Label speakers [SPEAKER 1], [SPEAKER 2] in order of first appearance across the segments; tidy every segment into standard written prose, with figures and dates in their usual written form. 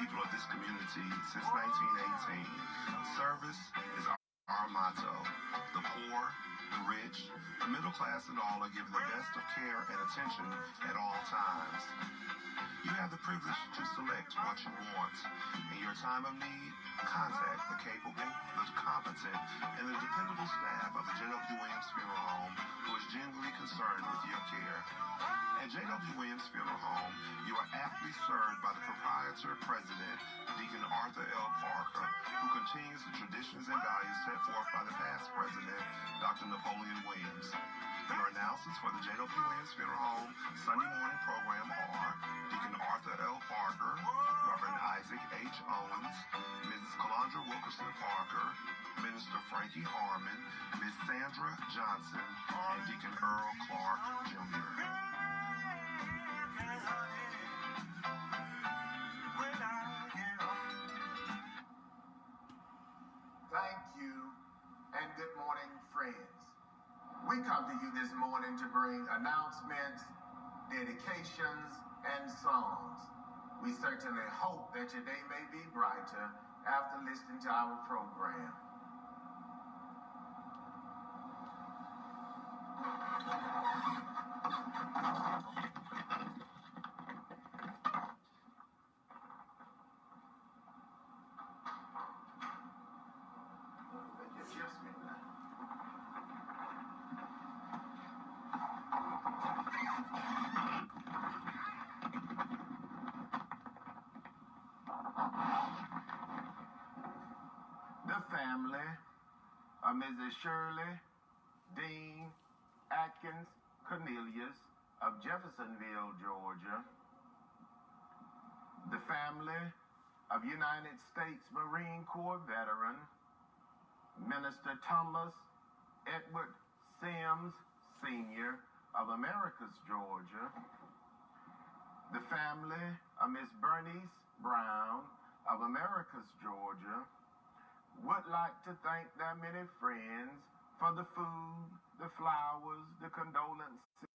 [SPEAKER 1] people of this community since 1918. Service is our motto. The poor, the rich, the middle class, and all are given the best of care and attention at all times. You have the privilege to select what you want. In your time of need, contact the capable, the competent, and the dependable staff of the J.W. Williams Funeral Home who is genuinely concerned with your care. At J.W. Williams Funeral Home, you are aptly served by the proprietor president, Deacon Arthur L. Parker, who continues the traditions and values set forth by the past president, Dr. Napoleon Williams. Your announcements for the J.W. Williams Funeral Home Sunday morning program are Deacon Arthur L. Parker, Reverend Isaac H. Owens, Mrs. Calandra Wilkerson Parker, Minister Frankie Harmon, Ms. Sandra Johnson, and Deacon Earl Clark, Jr.
[SPEAKER 2] Thank you, and good morning, friends. We come to you this morning to bring announcements, dedications, and songs. We certainly hope that your day may be brighter after listening to our program. The family of Mrs. Shirley Dean Atkins Cornelius of Jeffersonville, Georgia. The family of United States Marine Corps veteran Minister Thomas Edward Sims, Sr. of Americus, Georgia. The family of Miss Bernice Brown of Americus, Georgia, would like to thank their many friends for the food, the flowers, the condolences,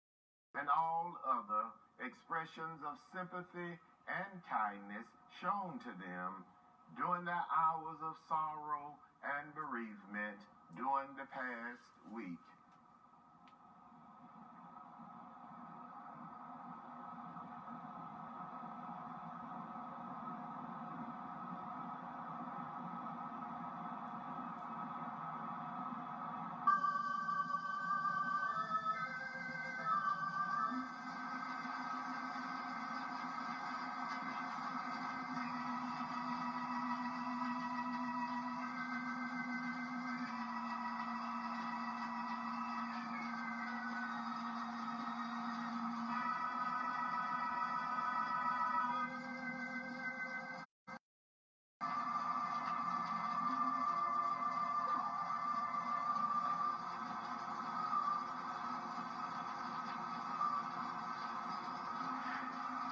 [SPEAKER 2] and all other expressions of sympathy and kindness shown to them during their hours of sorrow and bereavement during the past week.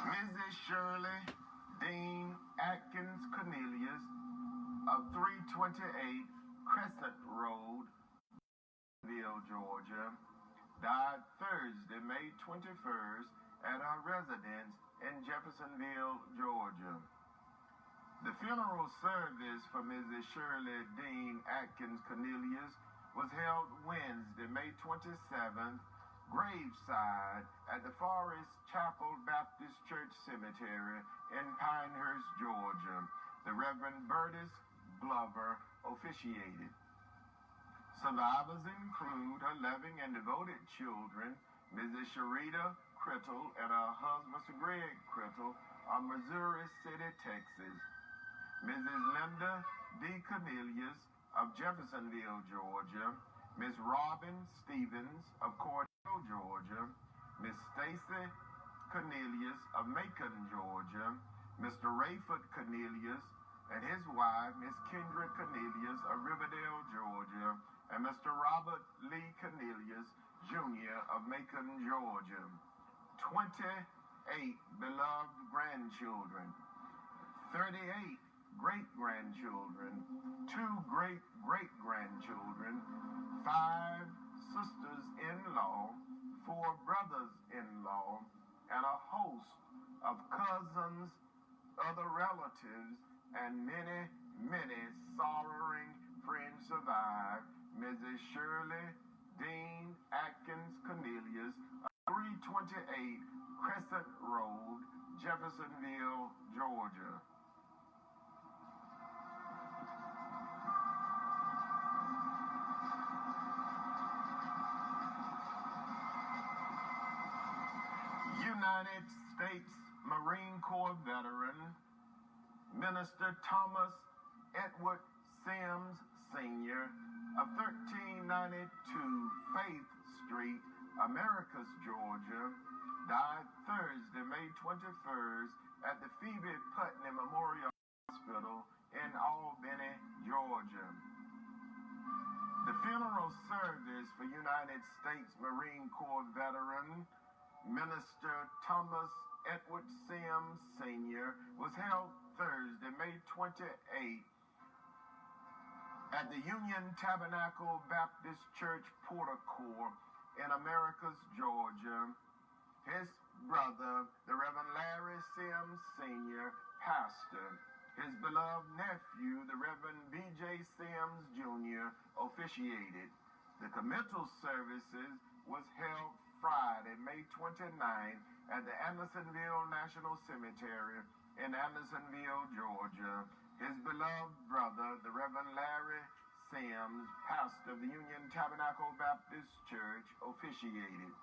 [SPEAKER 2] Mrs. Shirley Dean Atkins Cornelius of 328 Crescent Road, Georgia, died Thursday, May 21st at her residence in Jeffersonville, Georgia. The funeral service for Mrs. Shirley Dean Atkins Cornelius was held Wednesday, May 27th, graveside at the Forest Chapel Baptist Church Cemetery in Pinehurst, Georgia. The Reverend Burtis Glover officiated. Survivors include her loving and devoted children, Mrs. Sharita Crittle and her husband, Mr. Greg Crittle, of Missouri City, Texas. Mrs. Linda D. Cornelius of Jeffersonville, Georgia. Miss Robin Stevens of Cordell, Georgia. Miss Stacy Cornelius of Macon, Georgia. Mr. Rayford Cornelius and his wife, Miss Kendra Cornelius of Riverdale, Georgia. And Mr. Robert Lee Cornelius, Jr. of Macon, Georgia. 28 beloved grandchildren. 38 great-grandchildren. 2 great-great-grandchildren. 5 sisters-in-law. 4 brothers-in-law. And a host of cousins, other relatives, and many, many sorrowing friends survive. Mrs. Shirley Dean Atkins Cornelius, 328 Crescent Road, Jeffersonville, Georgia. United States Marine Corps veteran, Minister Thomas Edward Sims Sr. of 1392 Faith Street, Americus, Georgia, died Thursday, May 21st at the Phoebe Putnam Memorial Hospital in Albany, Georgia. The funeral service for United States Marine Corps veteran Minister Thomas Edward Sims Sr. was held Thursday, May 28th at the Union Tabernacle Baptist Church Porter-Court in Americus, Georgia. His brother, the Reverend Larry Sims Sr., pastor. His beloved nephew, the Reverend B.J. Sims Jr., officiated. The committal services was held Friday, May 29th at the Andersonville National Cemetery in Andersonville, Georgia. His beloved brother, the Reverend Larry Sims, pastor of the Union Tabernacle Baptist Church, officiated.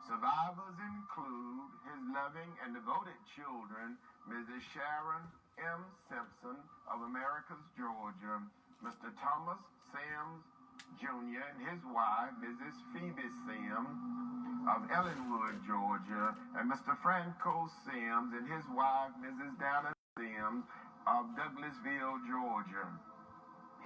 [SPEAKER 2] Survivors include his loving and devoted children, Mrs. Sharon M. Simpson of Americus, Georgia, Mr. Thomas Sims Jr. and his wife, Mrs. Phoebe Sims of Ellenwood, Georgia, and Mr. Franco Sims and his wife, Mrs. Dana Sims of Douglasville, Georgia.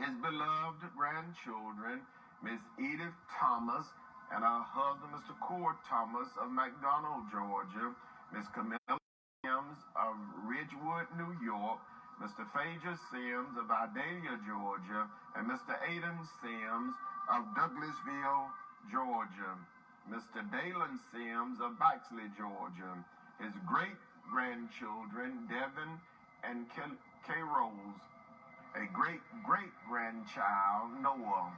[SPEAKER 2] His beloved grandchildren, Miss Edith Thomas and her husband, Mr. Cord Thomas of McDonald, Georgia, Miss Camilla Sims of Ridgewood, New York, Mr. Phaedra Sims of Idalia, Georgia, and Mr. Aidan Sims of Douglasville, Georgia. Mr. Dalen Sims of Bexley, Georgia. His great-grandchildren, Devin and K. Rose. A great-great-grandchild, Noah.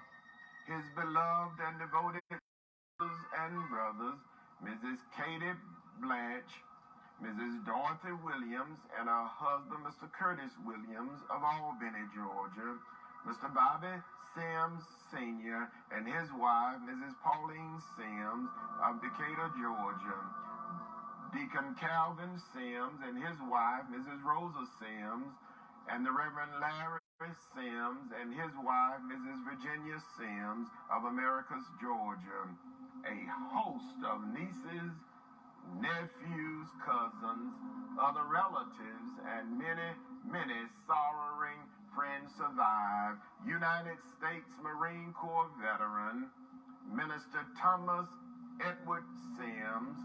[SPEAKER 2] His beloved and devoted sisters and brothers, Mrs. Katie Blanche, Mrs. Dorothy Williams, and her husband, Mr. Curtis Williams of Albany, Georgia, Mr. Bobby Sims Sr. and his wife, Mrs. Pauline Sims of Decatur, Georgia, Deacon Calvin Sims and his wife, Mrs. Rosa Sims, and the Reverend Larry Sims and his wife, Mrs. Virginia Sims of Americus, Georgia, a host of nieces, nephews, cousins, other relatives, and many, many sorrowing friends survive. United States Marine Corps veteran, Minister Thomas Edward Sims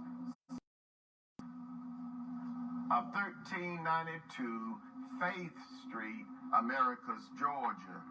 [SPEAKER 2] of 1392 Faith Street, Americus, Georgia.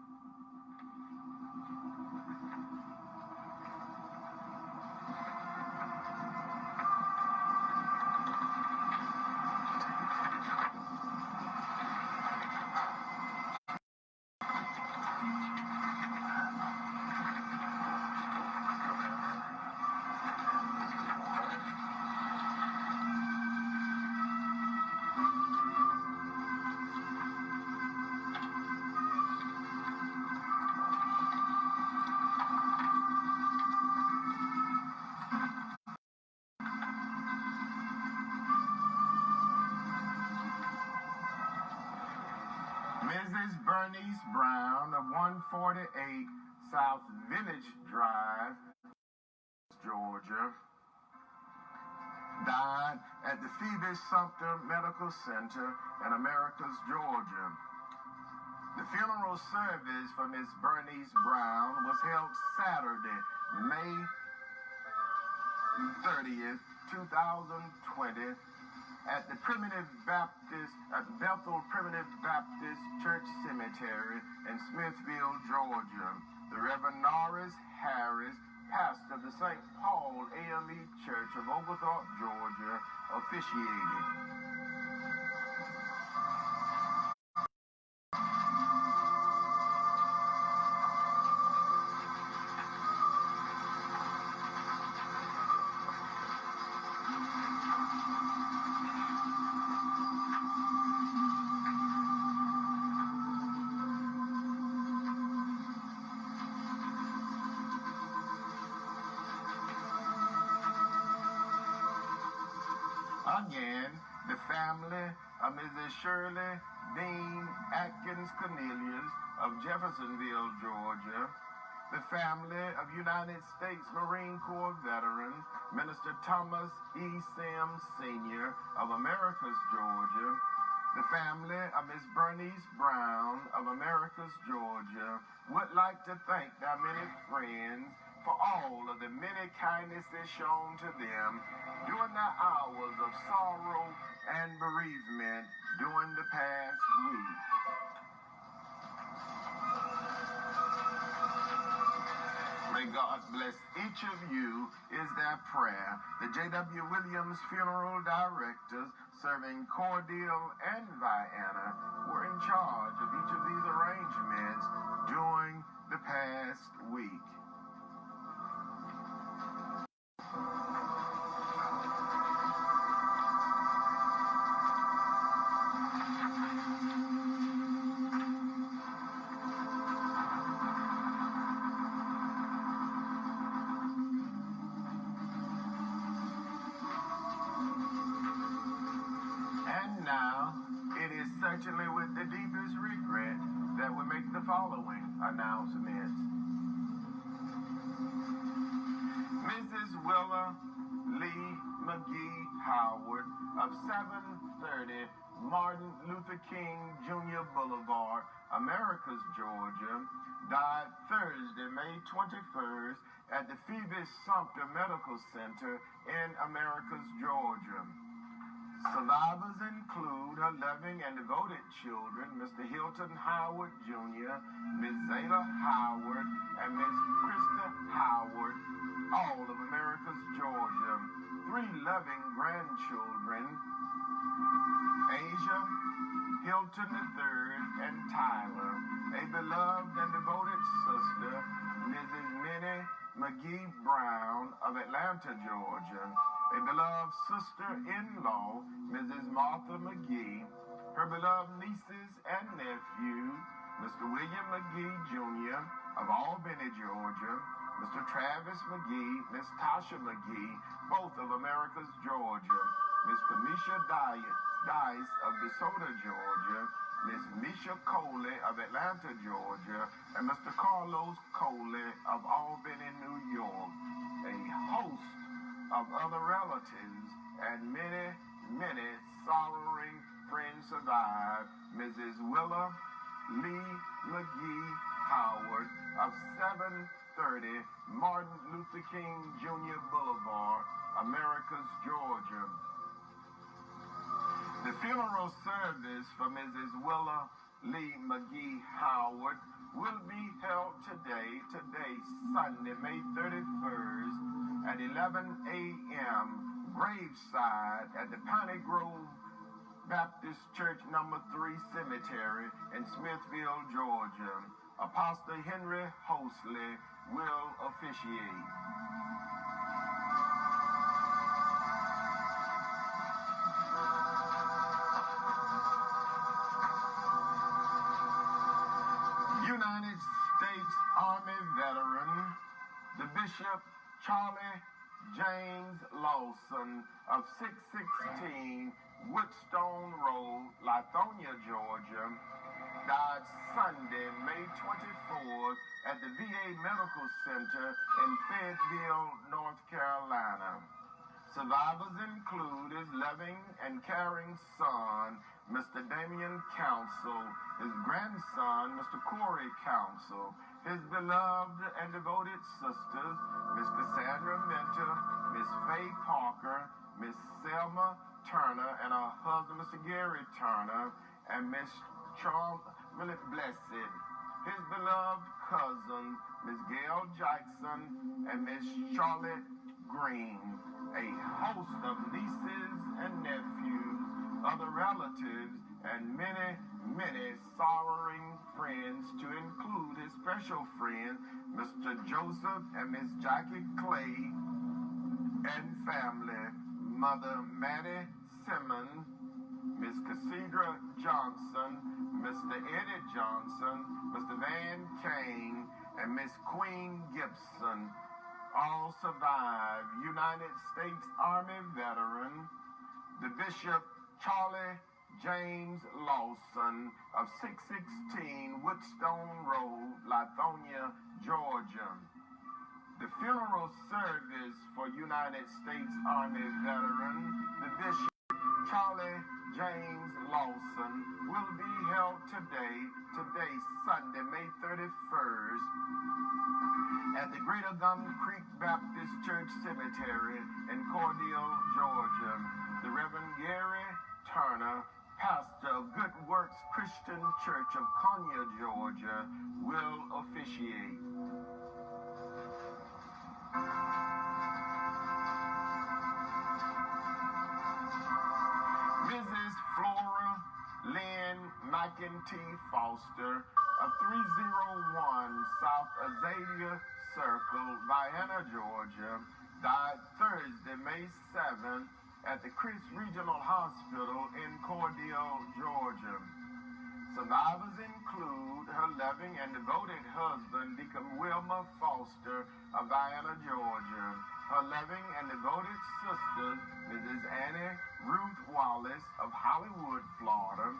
[SPEAKER 2] Mrs. Bernice Brown of 148 South Village Drive, Georgia, died at the Phoebe Sumter Medical Center in Americus, Georgia. The funeral service for Miss Bernice Brown was held Saturday, May 30th, 2020, at the Bethel Primitive Baptist Church Cemetery in Smithville, Georgia. The Reverend Norris Harris, pastor of the St. Paul AME Church of Oglethorpe, Georgia, officiated. Again, the family of Mrs. Shirley Dean Atkins Cornelius of Jeffersonville, Georgia. The family of United States Marine Corps veteran Minister Thomas E. Sims Sr. of Americus, Georgia. The family of Miss Bernice Brown of Americus, Georgia would like to thank their many friends for all of the many kindnesses shown to them during their hours of sorrow and bereavement during the past week. May God bless each of you is their prayer. The J.W. Williams Funeral Directors, serving Cordele and Vienna, were in charge of each of these arrangements during the past week. Certainly with the deepest regret that we make the following announcements. Mrs. Willa Lee McGee Howard of 730 Martin Luther King Jr. Boulevard, Americus, Georgia, died Thursday, May 21st at the Phoebe Sumter Medical Center in Americus, Georgia. Survivors include her loving and devoted children, Mr. Hilton Howard Jr., Ms. Zayla Howard, and Ms. Krista Howard, all of Americus, Georgia. 3 loving grandchildren, Asia, Hilton III, and Tyler. A beloved and devoted sister, Mrs. Minnie McGee Brown of Atlanta, Georgia. A beloved sister-in-law, Mrs. Martha McGee, her beloved nieces and nephews, Mr. William McGee Jr. of Albany, Georgia, Mr. Travis McGee, Miss Tasha McGee, both of Americus, Georgia, Miss Kamisha Dice of DeSoto, Georgia, Miss Misha Coley of Atlanta, Georgia, and Mr. Carlos Coley of Albany, New York. A host of other relatives and many, many sorrowing friends survive. Mrs. Willa Lee McGee Howard of 730 Martin Luther King Jr. Boulevard, Americus, Georgia. The funeral service for Mrs. Willa Lee McGee Howard will be held today, Sunday, May 31st, at 11 a.m., graveside at the Piney Grove Baptist Church No. 3 Cemetery in Smithville, Georgia. Apostle Henry Hosley will officiate. United States Army veteran, the Bishop Charlie James Lawson of 616 Woodstone Road, Lithonia, Georgia, died Sunday, May 24th at the VA Medical Center in Fayetteville, North Carolina. Survivors include his loving and caring son, Mr. Damian Council, his grandson, Mr. Corey Council, his beloved and devoted sisters, Miss Cassandra Minter, Miss Faye Parker, Miss Selma Turner, and her husband, Mr. Gary Turner, and Miss Charlotte Blessed, his beloved cousins, Miss Gail Jackson, and Miss Charlotte Green, a host of nieces and nephews, other relatives, and many, many sorrowing friends, to include his special friend, Mr. Joseph and Miss Jackie Clay, and family, Mother Maddie Simmons, Miss Cassidra Johnson, Mr. Eddie Johnson, Mr. Van Kane, and Miss Queen Gibson. All survive. United States Army veteran, the Bishop Charlie James Lawson of 616 Woodstone Road, Lithonia, Georgia. The funeral service for United States Army veteran, the Bishop Charlie James Lawson, will be held today, Sunday, May 31st, at the Greater Gum Creek Baptist Church Cemetery in Cordele, Georgia. The Reverend Gary Turner, pastor of Good Works Christian Church of Konya, Georgia, will officiate. Mrs. Flora Lynn McEntee Foster of 301 South Azalea Circle, Vienna, Georgia, died Thursday, May 7th at the Chris Regional Hospital in Cordele, Georgia. Survivors include her loving and devoted husband, Deacon Wilma Foster of Vienna, Georgia, her loving and devoted sisters, Mrs. Annie Ruth Wallace of Hollywood, Florida,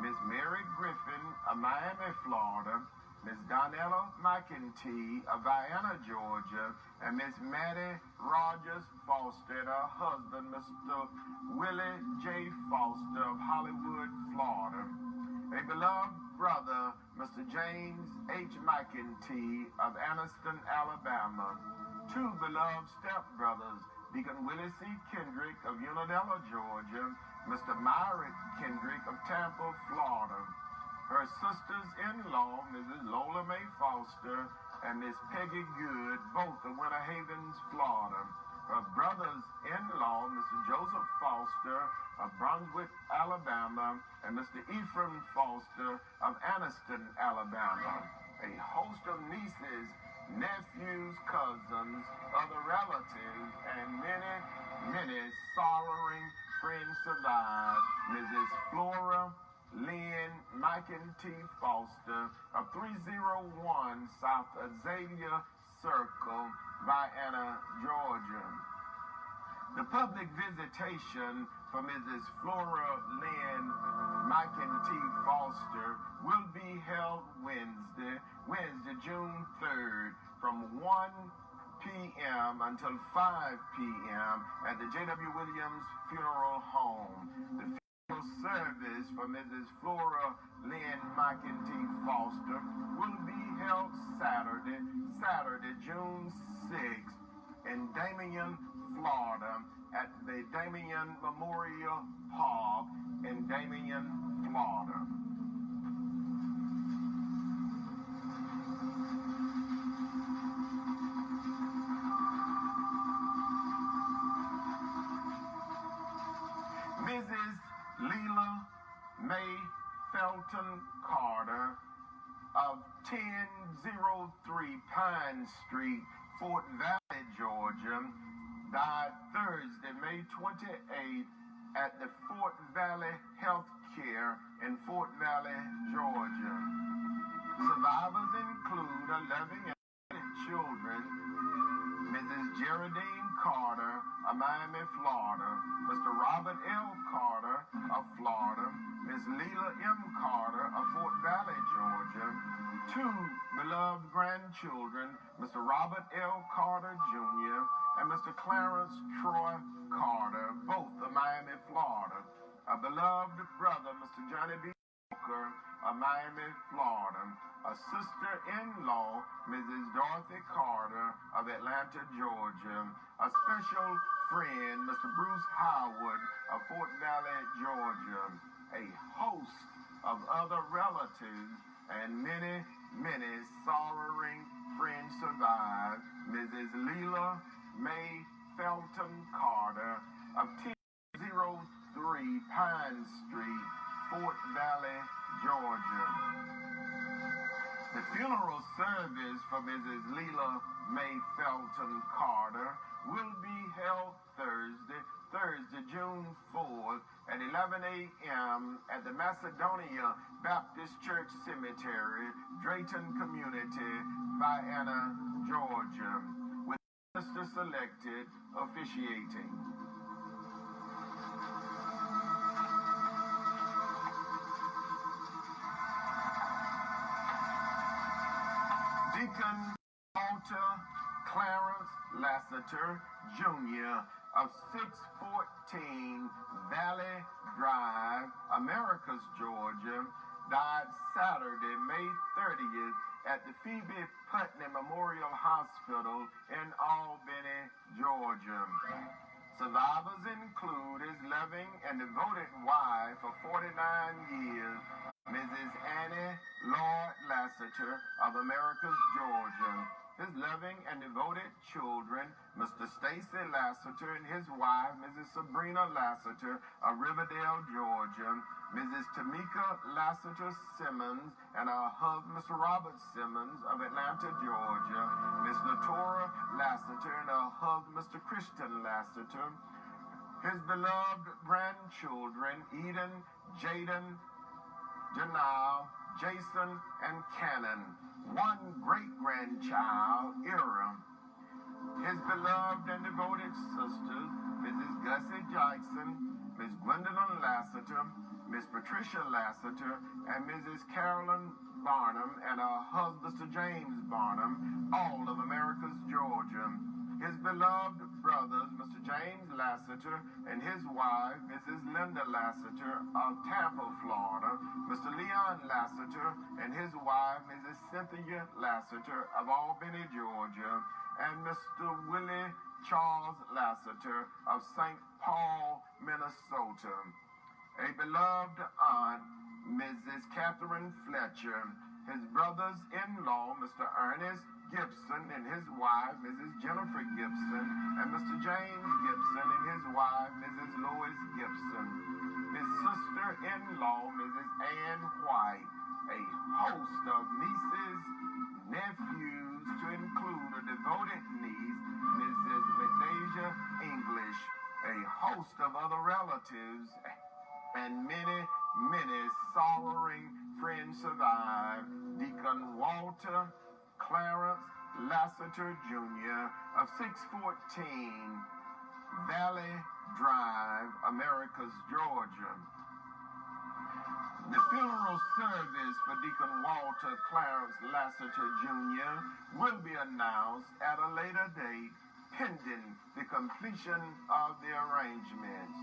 [SPEAKER 2] Miss Mary Griffin of Miami, Florida, Miss Donella McEntee of Vienna, Georgia, and Miss Maddie Rogers Foster and her husband, Mr. Willie J. Foster of Hollywood, Florida. A beloved brother, Mr. James H. McEntee of Anniston, Alabama. Two beloved stepbrothers, Deacon Willie C. Kendrick of Unadilla, Georgia, Mr. Myrick Kendrick of Tampa, Florida. Her sisters-in-law, Mrs. Lola Mae Foster and Miss Peggy Good, both of Winter Havens, Florida. Her brothers-in-law, Mr. Joseph Foster of Brunswick, Alabama, and Mr. Ephraim Foster of Anniston, Alabama. A host of nieces, nephews, cousins, other relatives, and many sorrowing friends survive. Mrs. Flora Lynn McEntee Foster of 301 South Azalea Circle, Vienna, Georgia. The public visitation for Mrs. Flora Lynn McEntee Foster will be held Wednesday, June 3rd, from 1 p.m. until 5 p.m. at the J.W. Williams Funeral Home. The funeral service for Mrs. Flora Lynn McEntee Foster will be held Saturday, June 6th in Damien, Florida, at the Damien Memorial Park in Damien, Florida. Mrs. Leila Mae Felton Carter of 1003 Pine Street, Fort Valley, Georgia, died Thursday, May 28th at the Fort Valley Health Care in Fort Valley, Georgia. Survivors include 11 children, Mrs. Geraldine Carter of Miami, Florida, Mr. Robert L. Carter of Florida, Miss Leila M. Carter of Fort Valley, Georgia, two beloved grandchildren, Mr. Robert L. Carter, Jr., and Mr. Clarence Troy Carter, both of Miami, Florida, a beloved brother, Mr. Johnny B. Walker of Miami, Florida, a sister-in-law, Mrs. Dorothy Carter of Atlanta, Georgia, a special friend, Mr. Bruce Howard of Fort Valley, Georgia, a host of other relatives, and many sorrowing friends survive. Mrs. Leila Mae Felton Carter of 1003 Pine Street, Fort Valley, Georgia. The funeral service for Mrs. Leila Mae Felton Carter will be held Thursday, June 4th at 11 a.m. at the Macedonia Baptist Church Cemetery, Drayton Community, Vienna, Georgia, with minister selected officiating. Deacon Walter Clarence Lassiter Jr. of 614 Valley Drive, Americus, Georgia, died Saturday, May 30th at the Phoebe Putney Memorial Hospital in Albany, Georgia. Survivors include his loving and devoted wife of 49 years, Mrs. Annie Lloyd Lassiter of Americus, Georgia. His loving and devoted children, Mr. Stacy Lassiter and his wife, Mrs. Sabrina Lassiter of Riverdale, Georgia, Mrs. Tamika Lassiter Simmons and her husband, Mr. Robert Simmons of Atlanta, Georgia, Miss Latora Lassiter and her husband, Mr. Christian Lassiter, his beloved grandchildren, Eden, Jaden, Janelle, Jason, and Cannon, one great-grandchild, Ira, his beloved and devoted sisters, Mrs. Gussie Jackson, Miss Gwendolyn Lassiter, Miss Patricia Lassiter, and Mrs. Carolyn Barnum and her husband, Mr. James Barnum, all of Americus, Georgia. His beloved brothers, Mr. James Lassiter and his wife, Mrs. Linda Lassiter of Tampa, Florida, Mr. Leon Lassiter and his wife, Mrs. Cynthia Lassiter of Albany, Georgia, and Mr. Willie Charles Lassiter of St. Paul, Minnesota. A beloved aunt, Mrs. Catherine Fletcher, his brothers-in-law, Mr. Ernest Gibson and his wife, Mrs. Jennifer Gibson, and Mr. James Gibson and his wife, Mrs. Lois Gibson. His sister-in-law, Mrs. Ann White, a host of nieces, nephews, to include a devoted niece, Mrs. Medasia English, a host of other relatives, and many, many sorrowing friends survive. Deacon Walter Clarence Lassiter Jr. of 614 Valley Drive, Americus, Georgia. The funeral service for Deacon Walter Clarence Lassiter Jr. will be announced at a later date, pending the completion of the arrangements.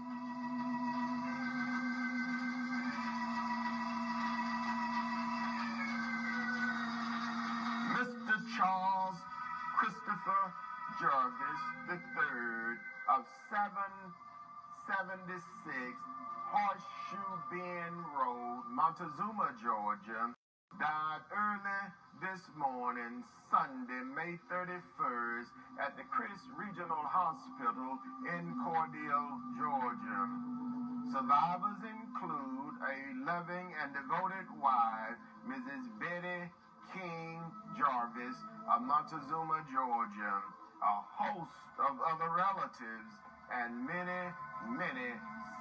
[SPEAKER 2] Mr. Charles Christopher Jarvis III of 776 Horseshoe Bend Road, Montezuma, Georgia, died early this morning, Sunday, May 31st, at the Chris Regional Hospital in Cordele, Georgia. Survivors include a loving and devoted wife, Mrs. Betty King Jarvis of Montezuma, Georgia, a host of other relatives, and many, many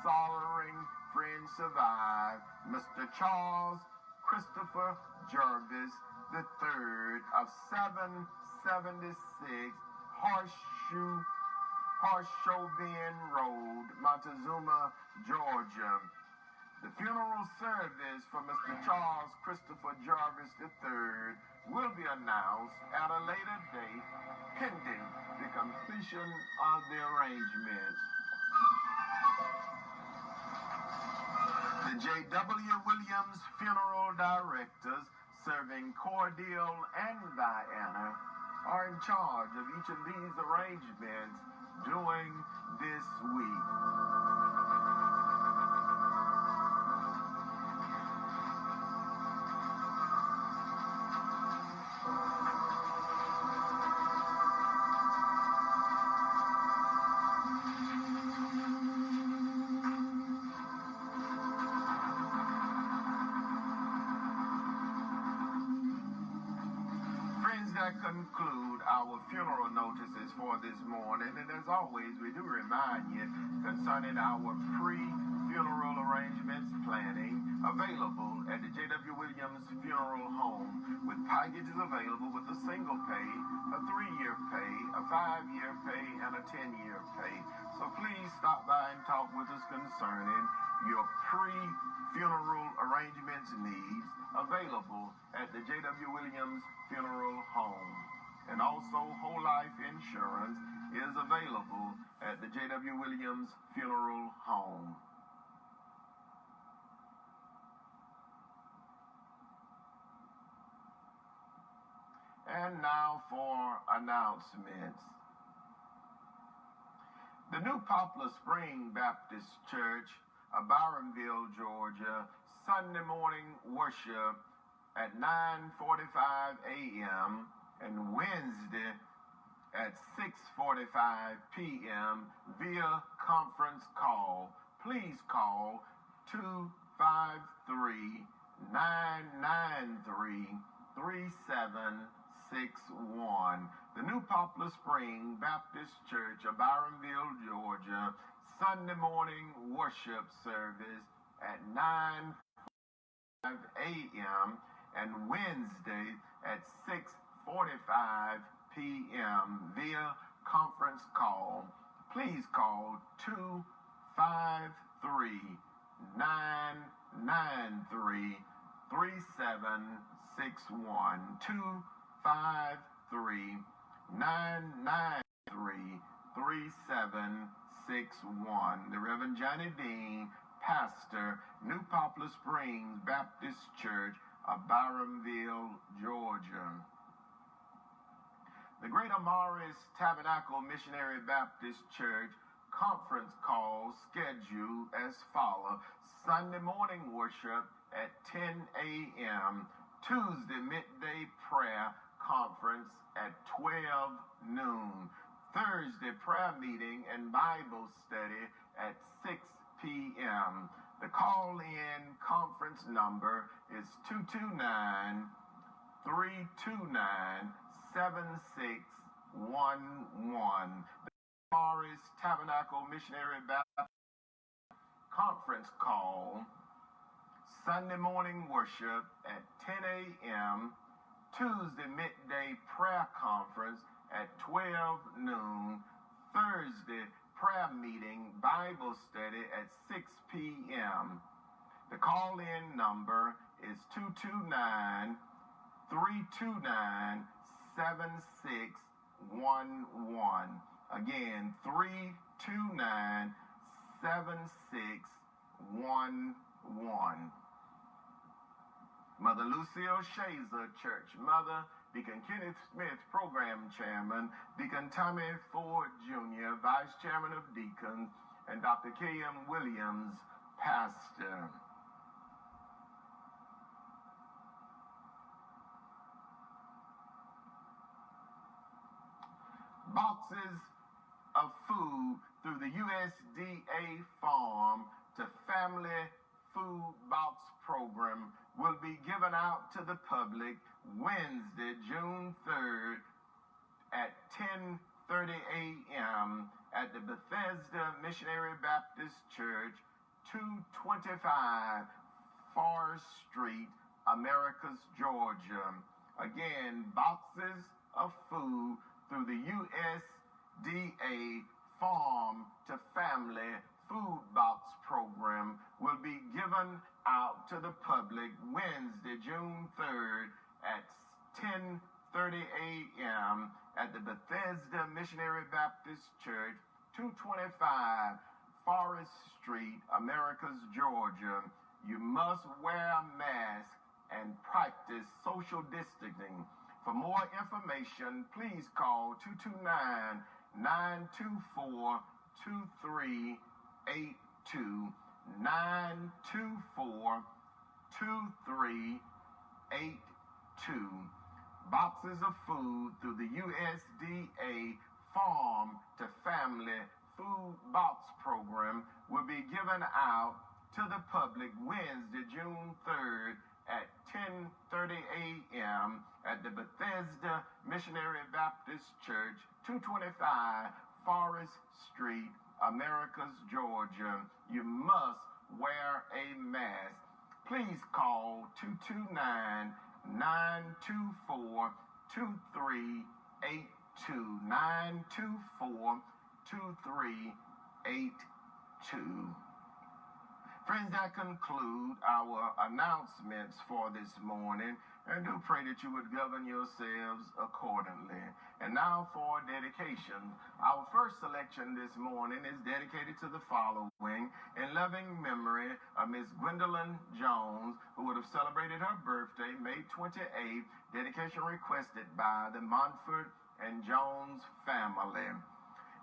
[SPEAKER 2] sorrowing friends survive. Mr. Charles Christopher Jarvis III of 776 Horseshoe Bend Road, Montezuma, Georgia. The funeral service for Mr. Charles Christopher Jarvis III will be announced at a later date, pending the completion of the arrangements. The J.W. Williams Funeral Directors, serving Cordele and Diana, are in charge of each of these arrangements during this week. That conclude our funeral notices for this morning, and as always, we do remind you concerning our pre-funeral arrangements planning available at the J.W. Williams Funeral Home, with packages available with a single pay, a 3-year pay, a 5-year pay, and a 10-year pay. So please stop by and talk with us concerning your pre-funeral arrangements needs, available at the J.W. Williams Funeral Home. And also, whole life insurance is available at the J.W. Williams Funeral Home. And now for announcements. The New Poplar Spring Baptist Church of Byronville, Georgia, Sunday morning worship at 9:45 a.m. and Wednesday at 6:45 p.m. via conference call. Please call 253-993-3761. The New Poplar Spring Baptist Church of Byronville, Georgia, Sunday morning worship service at 9:45 a.m. and Wednesday at 6:45 p.m. via conference call. Please call 253-993-3761. 253-993-3761. The Reverend Johnny Dean, pastor, New Poplar Springs Baptist Church of Byronville, Georgia. The Greater Morris Tabernacle Missionary Baptist Church conference call scheduled as follows: Sunday morning worship at 10 a.m., Tuesday midday prayer conference at 12 noon, Thursday prayer meeting and Bible study at 6 p.m. The call-in conference number is 229-329-7611. The Morris Tabernacle Missionary Baptist conference call, Sunday morning worship at 10 a.m., Tuesday midday prayer conference at 12 noon, Thursday prayer meeting Bible study at 6 p.m. The call-in number is 229-329-7611. Again, 329-7611. Mother Lucille Shazer, Church Mother, Deacon Kenneth Smith, Program Chairman, Deacon Tommy Ford Jr., Vice Chairman of Deacons, and Dr. K.M. Williams, Pastor. Boxes of food through the USDA Farm to Family Food Box Program will be given out to the public Wednesday, June 3rd at 10:30 a.m. at the Bethesda Missionary Baptist Church, 225 Forest Street, Americus, Georgia. Again, boxes of food through the USDA Farm to Family Food Box Program will be given out to the public Wednesday, June 3rd at 10:30 a.m. at the Bethesda Missionary Baptist Church, 225 Forest Street, Americus, Georgia. You must wear a mask and practice social distancing. For more information, please call 229-924-2382, 924-2382. Boxes of food through the USDA Farm to Family Food Box Program will be given out to the public Wednesday, June 3rd at 10:30 a.m. at the Bethesda Missionary Baptist Church, 225 Forest Street, Americus, Georgia. You must wear a mask. please call 229-924-2382. 924-2382. Friends, that conclude our announcements for this morning, and do pray that you would govern yourselves accordingly. And now for dedication. Our first selection this morning is dedicated to the following: in loving memory of Miss Gwendolyn Jones, who would have celebrated her birthday May 28th, dedication requested by the Montfort and Jones family.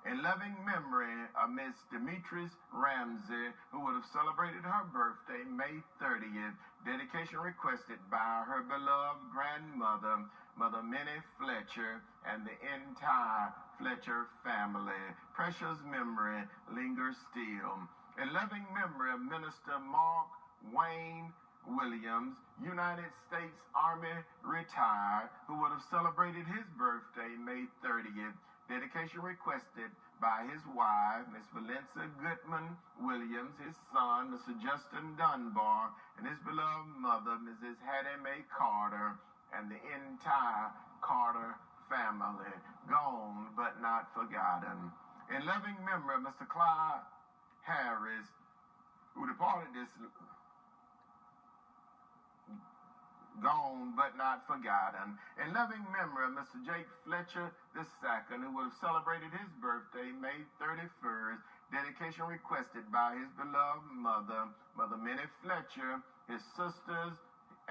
[SPEAKER 2] In loving memory of Miss Demetrius Ramsey, who would have celebrated her birthday May 30th, dedication requested by her beloved grandmother, Mother Minnie Fletcher, and the entire Fletcher family. Precious memory lingers still. In loving memory of Minister Mark Wayne Williams, United States Army retired, who would have celebrated his birthday May 30th, dedication requested by his wife, Miss Valencia Goodman Williams, his son, Mr. Justin Dunbar, and his beloved mother, Mrs. Hattie Mae Carter, and the entire Carter family, gone but not forgotten. In loving memory of Mr. Clyde Harris, who departed this gone but not forgotten. In loving memory of Mr. Jake Fletcher II, who would have celebrated his birthday May 31st, dedication requested by his beloved mother, Mother Minnie Fletcher, his sisters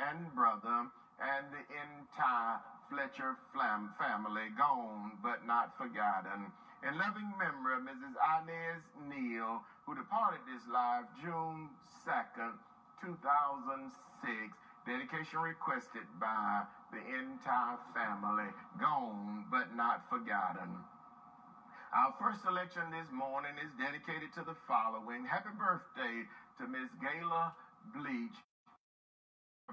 [SPEAKER 2] and brother, and the entire Fletcher family, gone but not forgotten. In loving memory of Mrs. Inez Neal, who departed this life June 2nd, 2006, dedication requested by the entire family, gone but not forgotten. Our first selection this morning is dedicated to the following. Happy birthday to Miss Gayla Bleach.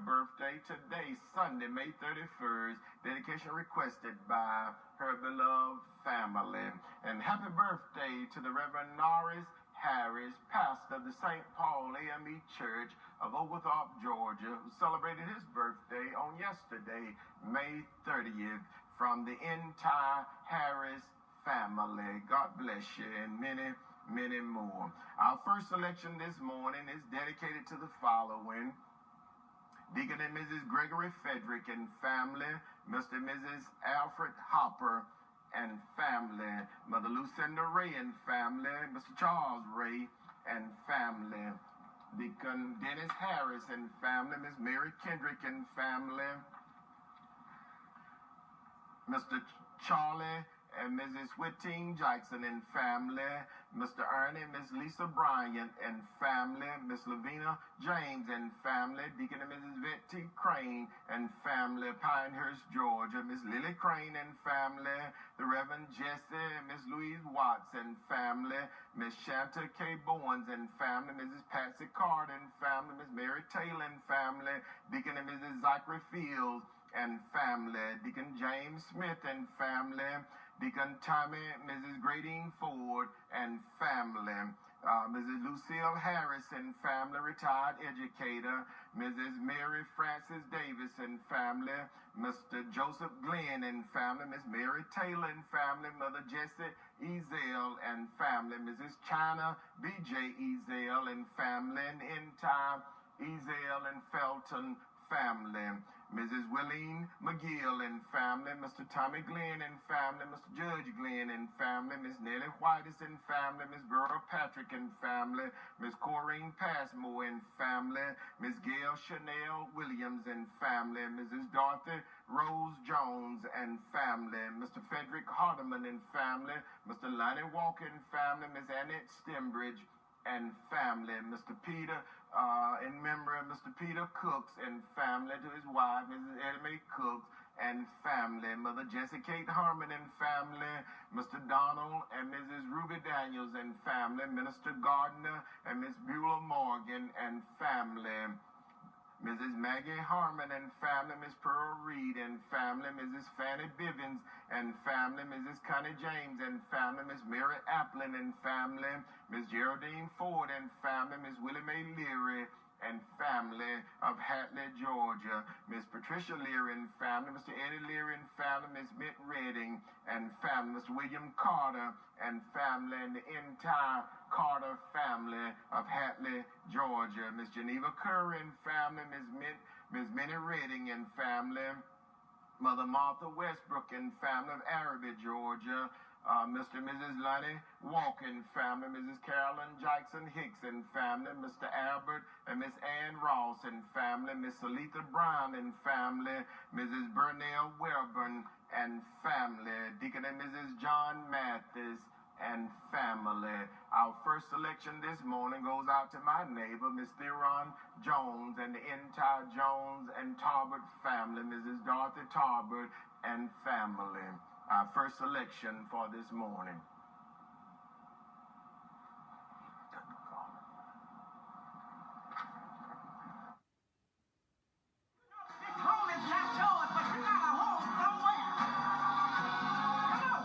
[SPEAKER 2] Birthday today, Sunday, May 31st. Dedication requested by her beloved family. And happy birthday to the Reverend Norris Harris, pastor of the St. Paul AME Church of Oglethorpe, Georgia, who celebrated his birthday on yesterday, May 30th, from the entire Harris family. God bless you, and many, many more. Our first selection this morning is dedicated to the following: Deacon and Mrs. Gregory Frederick and family, Mr. and Mrs. Alfred Hopper and family, Mother Lucinda Ray and family, Mr. Charles Ray and family, Deacon Dennis Harris and family, Miss Mary Kendrick and family, Mr. Charlie and Mrs. Whitting Jackson and family, Mr. Ernie and Miss Lisa Bryant and family, Miss Lavina James and family, Deacon and Mrs. Betty Crane and family, Pinehurst, Georgia, Miss Lily Crane and family, the Reverend Jesse and Miss Louise Watts and family, Miss Shanta K. Bowens and family, Mrs. Patsy Card and family, Miss Mary Taylor and family, Deacon and Mrs. Zachary Fields and family, Deacon James Smith and family, Deacon Tommy, Mrs. Gradine Ford and family, Mrs. Lucille Harris and family, retired educator, Mrs. Mary Frances Davis and family, Mr. Joseph Glenn and family, Miss Mary Taylor and family, Mother Jessie Ezel and family, Mrs. China B.J. Ezel and family, and entire Ezel and Felton family, Mrs. Willeen McGill and family, Mr. Tommy Glenn and family, Mr. Judge Glenn and family, Miss Nellie Whitis and family, Miss Berta Patrick and family, Miss Corrine Passmore and family, Miss Gail Chanel Williams and family, Mrs. Dorothy Rose Jones and family, Mr. Frederick Hardeman and family, Mr. Lonnie Walker and family, Miss Annette Stembridge and family, Mr. Peter, in memory of Mr. Peter Cooks and family, to his wife, Mrs. Eddie Mae Cooks and family, Mother Jessie Kate Harmon and family, Mr. Donald and Mrs. Ruby Daniels and family, Minister Gardner and Miss Beulah Morgan and family, Mrs. Maggie Harmon and family, Miss Pearl Reed and family, Mrs. Fanny Bivens and family, Mrs. Connie James and family, Miss Mary Applin and family, Miss Geraldine Ford and family, Miss Willie Mae Leary and family of Hatley, Georgia. Miss Patricia Leary and family, Mr. Eddie Leary and family, Miss Mitt Redding and family, Mr. William Carter and family, and the entire Carter family of Hatley, Georgia. Miss Geneva Curry and family, Miss Minnie Redding and family, Mother Martha Westbrook and family of Araby, Georgia. Mr. and Mrs. Lonnie Walken family, Mrs. Carolyn Jackson Hicks and family, Mr. Albert and Miss Ann Ross and family, Miss Aletha Brown and family, Mrs. Burnell Welburn and family, Deacon and Mrs. John Mathis and family. Our first selection this morning goes out to my neighbor, Miss Theron Jones, and the entire Jones and Tarbert family, Mrs. Dorothy Tarbert and family. Our first selection for this morning.
[SPEAKER 3] This home is not yours, but you got a home somewhere. Come on.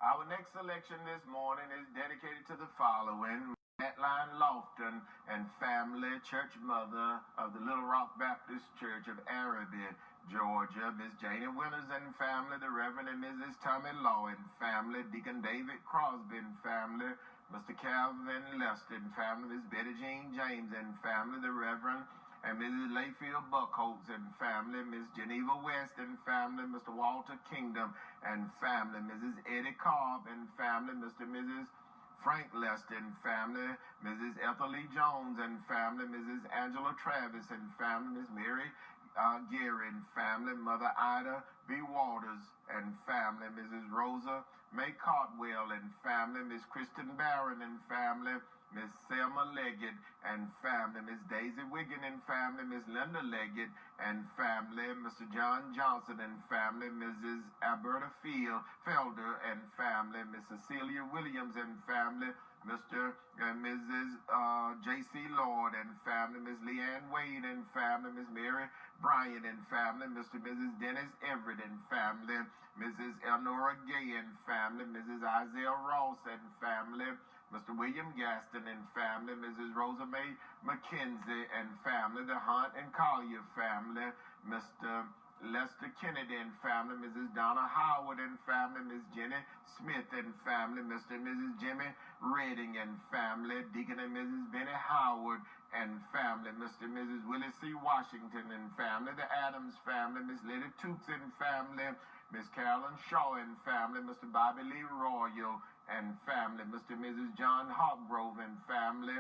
[SPEAKER 2] Our next selection this morning is dedicated to the following: Madeline Lofton and family, church mother of the Little Rock Baptist Church of Araby, Georgia. Miss Janie Winters and family, the Reverend and Mrs. Tommy Law and family, Deacon David Crosby and family, Mr. Calvin Lester and family, Miss Betty Jean James and family, the Reverend and Mrs. Layfield Buckholtz and family, Miss Geneva West and family, Mr. Walter Kingdom and family, Mrs. Eddie Cobb and family, Mr. and Mrs. Frank Lester and family, Mrs. Ethel Lee Jones and family, Mrs. Angela Travis and family, Miss Mary Gary and family, Mother Ida B. Waters and family, Mrs. Rosa May Cotwell and family, Miss Kristen Barron and family, Miss Selma Leggett and family, Miss Daisy Wiggin and family, Miss Linda Leggett and family, Mr. John Johnson and family, Mrs. Alberta Felder and family, Miss Cecilia Williams and family, Mr. and Mrs. J.C. Lord and family, Miss Leanne Wade and family, Miss Mary Bryan and family, Mr. and Mrs. Dennis Everett and family, Mrs. Elnora Gay and family, Mrs. Isaiah Ross and family, Mr. William Gaston and family, Mrs. Rosa May McKenzie and family, the Hunt and Collier family, Mr. Lester Kennedy and family, Mrs. Donna Howard and family, Miss Jenny Smith and family, Mr. and Mrs. Jimmy Redding and family, Deacon and Mrs. Benny Howard and family, Mr. and Mrs. Willie C. Washington and family, the Adams family, Miss Liddy Toots and family, Miss Carolyn Shaw and family, Mr. Bobby Lee Royal and family, Mr. and Mrs. John Hopgrove and family,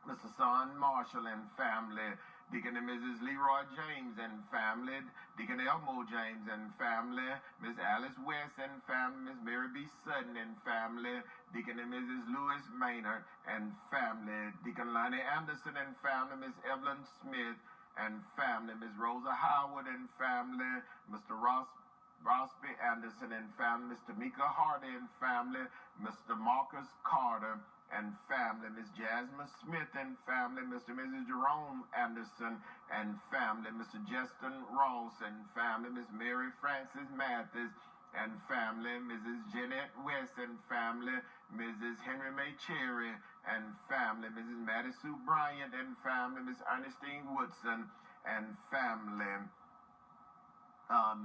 [SPEAKER 2] Mr. Son Marshall and family, Deacon and Mrs. Leroy James and family, Deacon Elmo James and family, Miss Alice West and family, Miss Mary B. Sutton and family, Deacon and Mrs. Lewis Maynard and family, Deacon Lonnie Anderson and family, Miss Evelyn Smith and family, Miss Rosa Howard and family, Mr. Rosby Anderson and family, Mr. Mika Hardy and family, Mr. Marcus Carter and family, Miss Jasmine Smith and family, Mr. and Mrs. Jerome Anderson and family, Mr. Justin Ross and family, Miss Mary Frances Mathis and family, Mrs. Jeanette West and family, Mrs. Henry May Cherry and family, Mrs. Maddie Sue Bryant and family, Miss Ernestine Woodson and family,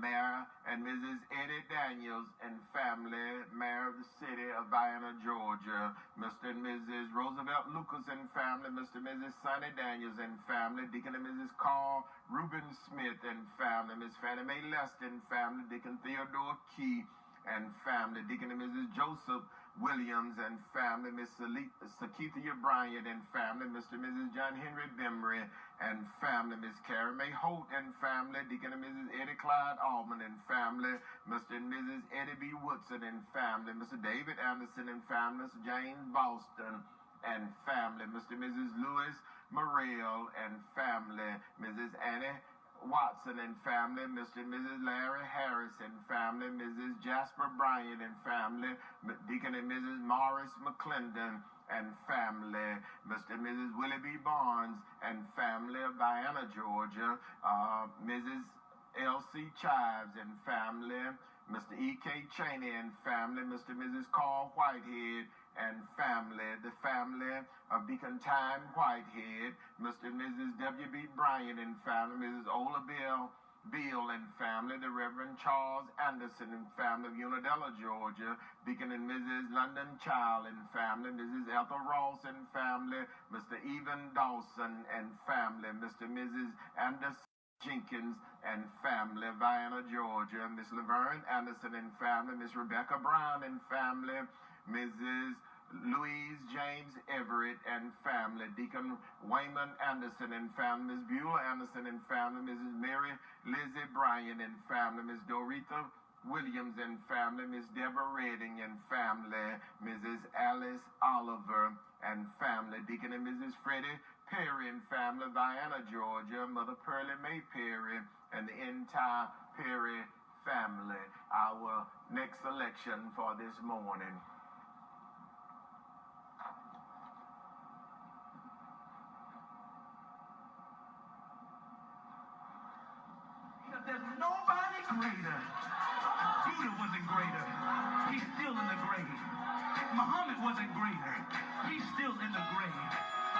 [SPEAKER 2] Mayor and Mrs. Eddie Daniels and family, Mayor of the city of Vienna, Georgia, Mr. and Mrs. Roosevelt Lucas and family, Mr. and Mrs. Sonny Daniels and family, Deacon and Mrs. Carl Reuben Smith and family, Miss Fannie Mae Lester and family, Deacon Theodore Key and family, Deacon and Mrs. Joseph Williams and family, Miss Sakithia Bryant and family, Mr. and Mrs. John Henry Bimry and family, Miss Carrie Mae Holt and family, Deacon and Mrs. Eddie Clyde Allman and family, Mr. and Mrs. Eddie B. Woodson and family, Mr. David Anderson and family, Mr. James Boston and family, Mr. and Mrs. Louis Morrell and family, Mrs. Annie Watson and family, Mr. and Mrs. Larry Harris and family, Mrs. Jasper Bryant and family, Deacon and Mrs. Morris McClendon and family, Mr. and Mrs. Willie B. Barnes and family of Vienna, Georgia, Mrs. L.C. Chives and family, Mr. E.K. Cheney and family, Mr. and Mrs. Carl Whitehead and family, the family of Deacon Time Whitehead, Mr. and Mrs. W.B. Bryant and family, Mrs. Ola Bill and family, the Reverend Charles Anderson and family of Unadilla, Georgia, Deacon and Mrs. London Child and family, Mrs. Ethel Ross and family, Mr. Even Dawson and family, Mr. and Mrs. Anderson Jenkins and family, Vienna, Georgia, Miss Laverne Anderson and family, Miss Rebecca Brown and family, Mrs. Louise James Everett and family, Deacon Wayman Anderson and family, Miss Beulah Anderson and family, Mrs. Mary Lizzie Bryan and family, Miss Doretha Williams and family, Miss Deborah Redding and family, Mrs. Alice Oliver and family, Deacon and Mrs. Freddie Perry and family, Vienna, Georgia, Mother Pearlie May Perry and the entire Perry family. Our next selection for this morning.
[SPEAKER 3] There's nobody greater. Peter wasn't greater. He's still in the grave. Muhammad wasn't greater. He's still in the grave.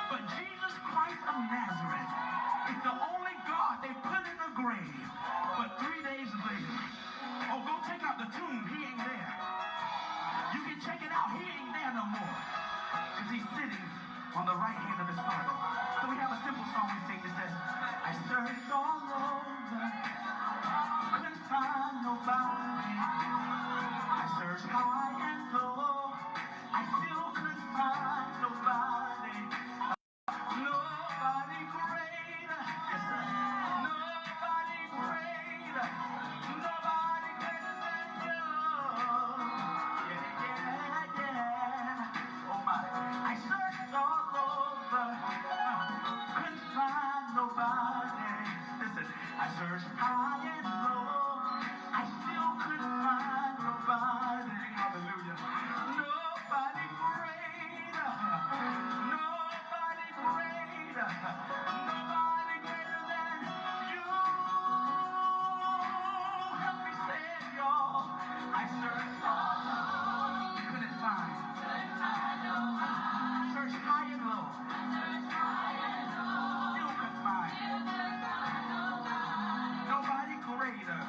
[SPEAKER 3] But Jesus Christ of Nazareth is the only God they put in the grave. But 3 days later, oh, go check out the tomb. He ain't there. You can check it out. He ain't there no more. Because he's sitting on the right hand of his Father. So we have a simple song we sing that says, I searched all over, couldn't find nobody. I searched high and low, I still couldn't find nobody. Nobody greater, yes sir. Nobody greater, nobody greater than you. Yeah. Oh my, I searched all over, couldn't find nobody. Listen, I searched high and low, I still couldn't find nobody. Hallelujah. Nobody greater, nobody greater, nobody greater than you. Help me say it, y'all. I searched all over, couldn't find. Searched high and low, still couldn't find. Nobody greater.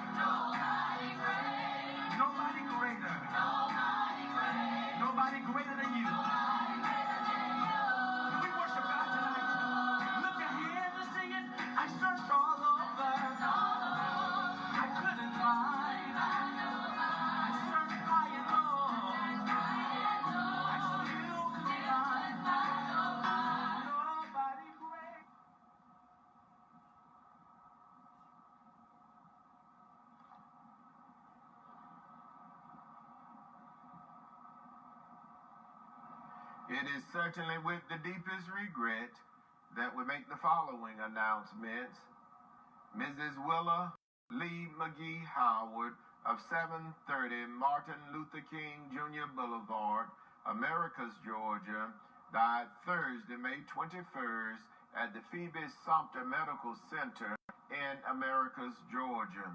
[SPEAKER 3] Nobody greater. Nobody greater than you. Can we worship God tonight? Lift your hands and sing it. I searched all over. I couldn't find. I searched high and low. I still couldn't find. Nobody great.
[SPEAKER 2] It is certainly with the deepest regret that we make the following announcements. Mrs. Willa Lee McGee Howard of 730 Martin Luther King Jr. Boulevard, Americus, Georgia, died Thursday, May 21st at the Phoebe Sumter Medical Center in Americus, Georgia.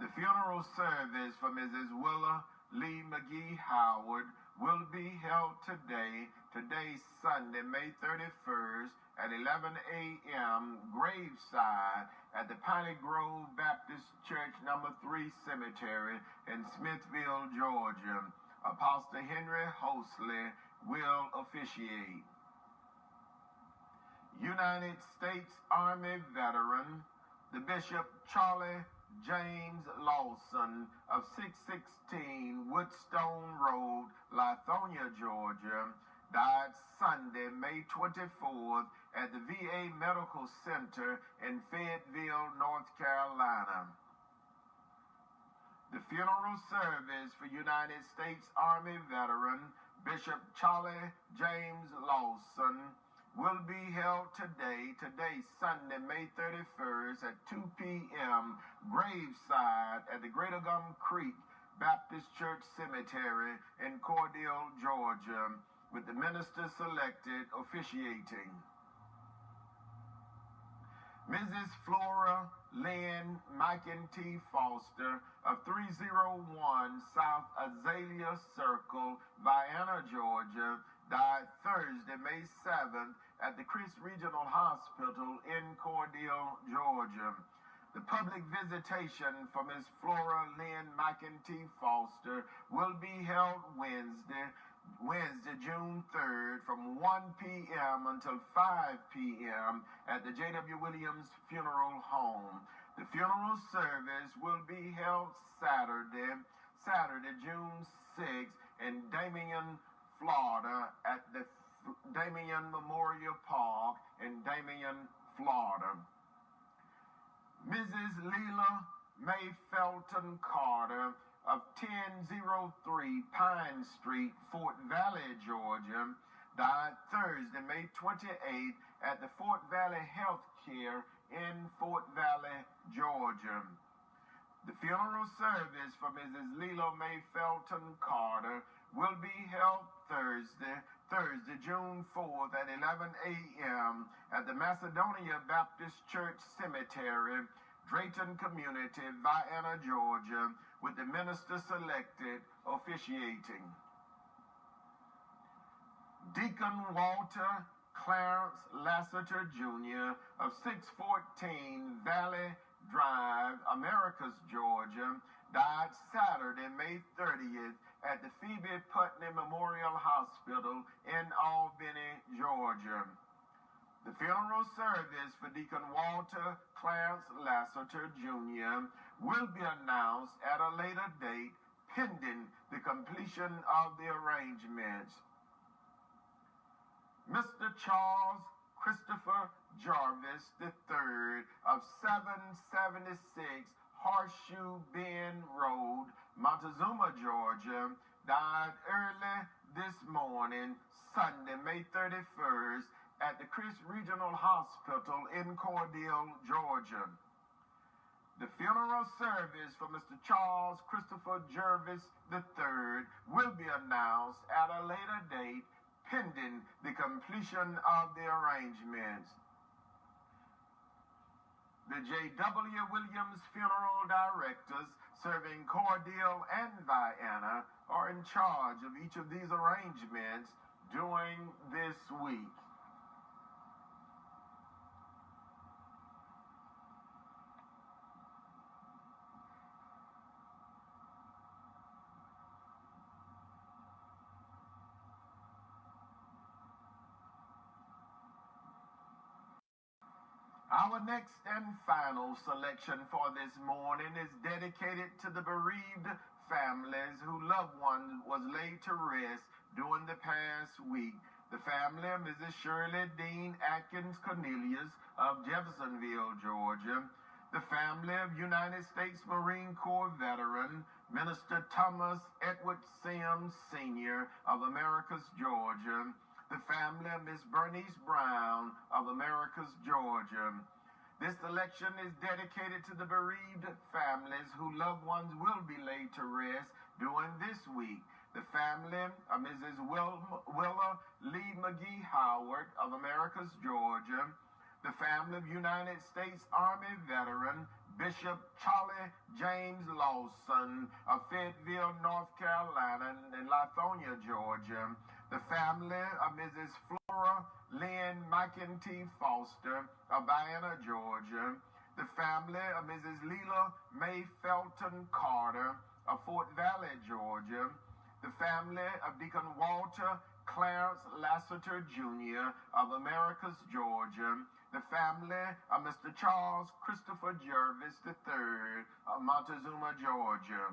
[SPEAKER 2] The funeral service for Mrs. Willa Lee McGee Howard will be held today, Sunday, May 31st at 11 a.m. graveside at the Piney Grove Baptist Church No. 3 Cemetery in Smithville, Georgia. Apostle Henry Hosley will officiate. United States Army veteran, the Bishop Charlie James Lawson of 616 Woodstone Road, Lithonia, Georgia, died Sunday, May 24th at the VA Medical Center in Fayetteville, North Carolina. The funeral service for United States Army veteran Bishop Charlie James Lawson will be held today, Sunday, May 31st at 2 p.m. graveside at the Greater Gum Creek Baptist Church Cemetery in Cordele, Georgia, with the minister selected officiating. Mrs. Flora Lynn McEntee Foster of 301 South Azalea Circle, Vienna, Georgia, died Thursday, May 7th at the Chris Regional Hospital in Cordele, Georgia. The public visitation for Ms. Flora Lynn McEntee Foster will be held Wednesday, June 3rd from 1 p.m. until 5 p.m. at the J.W. Williams Funeral Home. The funeral service will be held Saturday, June 6th in Damien, Florida at the Damien Memorial Park in Damien, Florida. Mrs. Leila May Felton Carter of 1003 Pine Street, Fort Valley, Georgia, died Thursday, May 28th at the Fort Valley Health Care in Fort Valley, Georgia. The funeral service for Mrs. Leila May Felton Carter will be held Thursday, June 4th at 11 a.m. at the Macedonia Baptist Church Cemetery, Drayton Community, Vienna, Georgia, with the minister selected officiating. Deacon Walter Clarence Lassiter Jr. of 614 Valley Drive, Americus, Georgia, died Saturday, May 30th at the Phoebe Putney Memorial Hospital in Albany, Georgia. The funeral service for Deacon Walter Clarence Lassiter Jr. will be announced at a later date pending the completion of the arrangements. Mr. Charles Christopher Jarvis III of 776 Horseshoe Bend Road, Montezuma, Georgia, died early this morning, Sunday, May 31st, at the Chris Regional Hospital in Cordele, Georgia. The funeral service for Mr. Charles Christopher Jarvis III will be announced at a later date pending the completion of the arrangements. The J.W. Williams Funeral Directors serving Cordele and Vienna are in charge of each of these arrangements during this week. Our next and final selection for this morning is dedicated to the bereaved families whose loved one was laid to rest during the past week. The family of Mrs. Shirley Dean Atkins Cornelius of Jeffersonville, Georgia. The family of United States Marine Corps veteran Minister Thomas Edward Sims Sr. of Americus, Georgia. The family of Miss Bernice Brown of Americus, Georgia. This selection is dedicated to the bereaved families whose loved ones will be laid to rest during this week. The family of Mrs. Willa Lee McGee Howard of Americus, Georgia. The family of United States Army veteran Bishop Charlie James Lawson of Fayetteville, North Carolina, and Lithonia, Georgia. The family of Mrs. Flora Lynn McEntee Foster of Vienna, Georgia. The family of Mrs. Leela May Felton Carter of Fort Valley, Georgia. The family of Deacon Walter Clarence Lassiter Jr. of Americus, Georgia. The family of Mr. Charles Christopher Jarvis III of Montezuma, Georgia.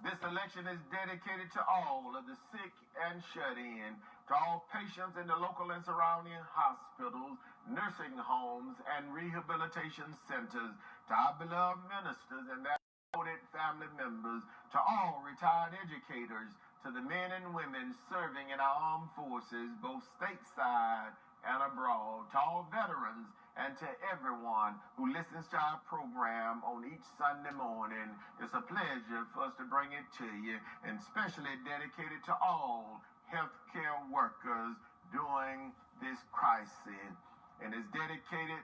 [SPEAKER 2] This election is dedicated to all of the sick and shut-in, to all patients in the local and surrounding hospitals, nursing homes, and rehabilitation centers, to our beloved ministers and their devoted family members, to all retired educators, to the men and women serving in our armed forces, both stateside and abroad, to all veterans, and to everyone who listens to our program on each Sunday morning. It's a pleasure for us to bring it to you, and especially dedicated to all healthcare workers during this crisis. And it's dedicated,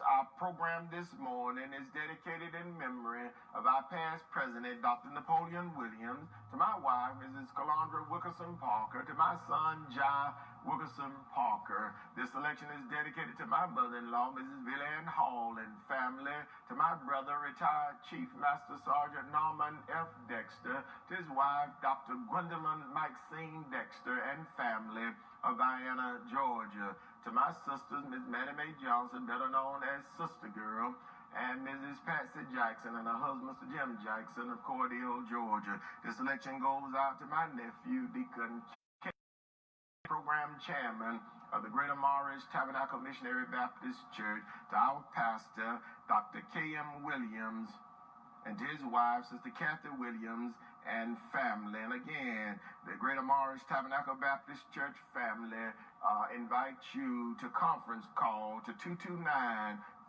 [SPEAKER 2] our program this morning is dedicated in memory of our past president, Dr. Napoleon Williams, to my wife, Mrs. Calandra Wilkerson Parker, to my son, Jai Wilkerson Parker. This selection is dedicated to my mother-in-law, Mrs. Villan Hall, and family, to my brother, retired Chief Master Sergeant Norman F. Dexter, to his wife, Dr. Gwendolyn Maxine Dexter, and family of Vienna, Georgia. To my sisters, Ms. Manny Mae Johnson, better known as Sister Girl, and Mrs. Patsy Jackson and her husband, Mr. Jim Jackson of Cordele, Georgia. This selection goes out to my nephew, Deacon Program Chairman of the Greater Morris Tabernacle Missionary Baptist Church, to our pastor, Dr. K.M. Williams, and to his wife, Sister Kathy Williams, and family. And again, the Greater Morris Tabernacle Baptist Church family invite you to conference call to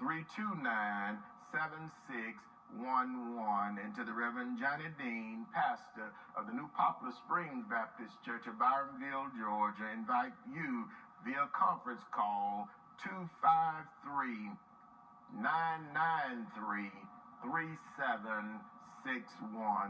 [SPEAKER 2] 229-329-7611, and to the Reverend Johnny Dean, pastor of the New Poplar Springs Baptist Church of Byronville, Georgia, invite you via conference call 253-993-3761.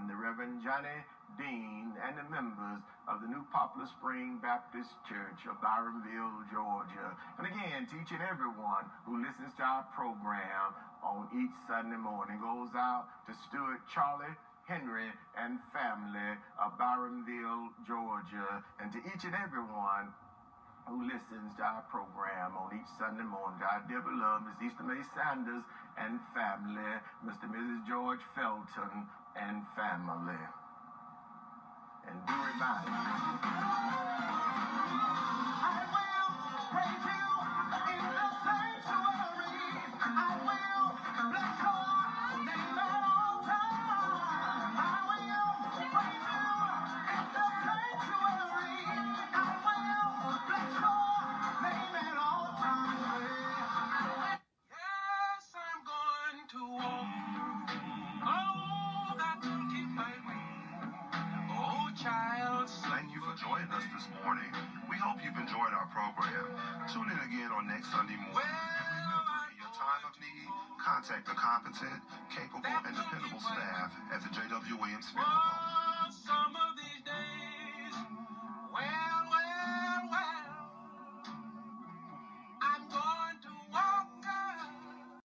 [SPEAKER 2] The Reverend Johnny Dean and the members of the New Poplar Spring Baptist Church of Byronville, Georgia. And again, to each and everyone who listens to our program on each Sunday morning goes out to Stuart Charlie Henry and family of Byronville, Georgia, and to each and everyone who listens to our program on each Sunday morning, to our dear beloved Miss Easter May Sanders and family, Mr. and Mrs. George Felton and family. And do remind you, I will praise you in the sanctuary. I will bless your name at all times. I will praise you in the sanctuary. I will bless your name at all times. Yes, I'm going to walk. Oh, that will keep my way. Oh, child.
[SPEAKER 1] Thank you for joining us this morning. We hope you've enjoyed our program. Tune in again on next Sunday morning. In your time of need, contact the competent, capable, and dependable staff at the J.W. Williams Funeral Home.